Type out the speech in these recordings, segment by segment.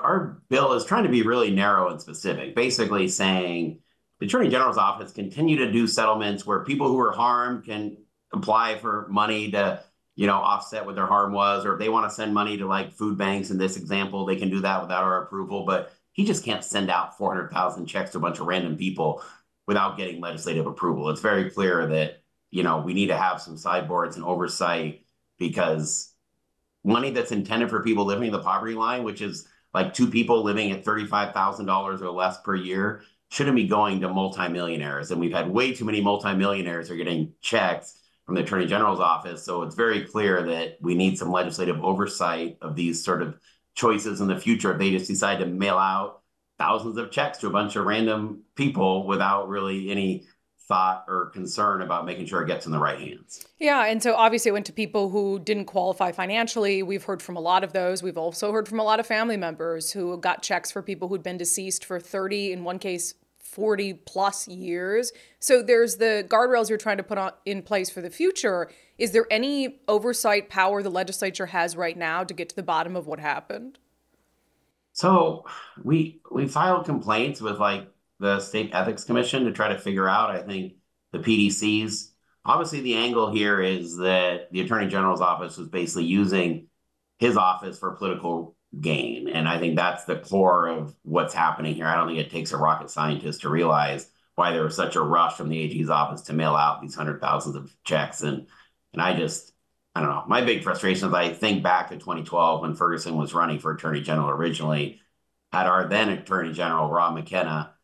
our bill is trying to be really narrow and specific, basically saying the Attorney General's office continue to do settlements where people who were harmed can apply for money to, offset what their harm was, or if they want to send money to like food banks in this example, they can do that without our approval. But he just can't send out 400,000 checks to a bunch of random people without getting legislative approval. It's very clear that, we need to have some sideboards and oversight because money that's intended for people living in the poverty line, which is like two people living at $35,000 or less per year, shouldn't be going to multimillionaires. And we've had way too many multimillionaires who are getting checks from the Attorney General's office. So it's very clear that we need some legislative oversight of these sort of choices in the future if they just decide to mail out thousands of checks to a bunch of random people without really any thought or concern about making sure it gets in the right hands. Yeah, and so obviously it went to people who didn't qualify financially. We've heard from a lot of those. We've also heard from a lot of family members who got checks for people who'd been deceased for 30, in one case, 40 plus years. So there's the guardrails you're trying to put in place for the future. Is there any oversight power the legislature has right now to get to the bottom of what happened? So we filed complaints with like the State Ethics Commission to try to figure out, I think, the PDCs. Obviously, the angle here is that the Attorney General's office was basically using his office for political gain. And I think that's the core of what's happening here. I don't think it takes a rocket scientist to realize why there was such a rush from the AG's office to mail out these hundred thousands of checks. And I don't know. My big frustration is I think back to 2012 when Ferguson was running for Attorney General originally, had our then Attorney General, Rob McKenna,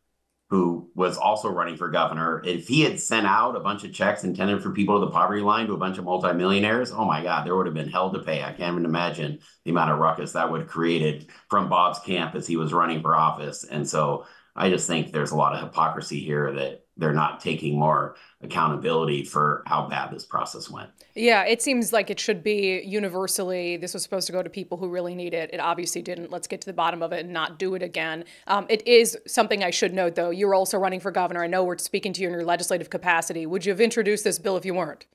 who was also running for governor, if he had sent out a bunch of checks intended for people to the poverty line to a bunch of multimillionaires, oh my God, there would have been hell to pay. I can't even imagine the amount of ruckus that would have created from Bob's camp as he was running for office. And so I just think there's a lot of hypocrisy here that they're not taking more accountability for how bad this process went. Yeah, it seems like it should be universally. This was supposed to go to people who really need it. It obviously didn't. Let's get to the bottom of it and not do it again. It is something I should note, though. You're also running for governor. I know we're speaking to you in your legislative capacity. Would you have introduced this bill if you weren't?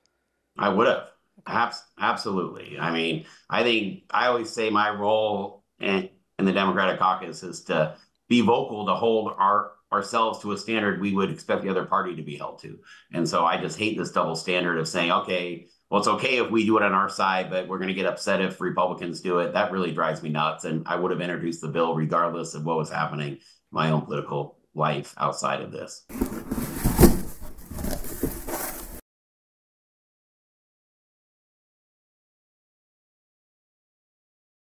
I would have. Absolutely. I mean, I always say my role in the Democratic caucus is to be vocal, to hold ourselves to a standard we would expect the other party to be held to. And so I just hate this double standard of saying, okay, well, it's okay if we do it on our side, but we're going to get upset if Republicans do it. That really drives me nuts. And I would have introduced the bill regardless of what was happening in my own political life outside of this.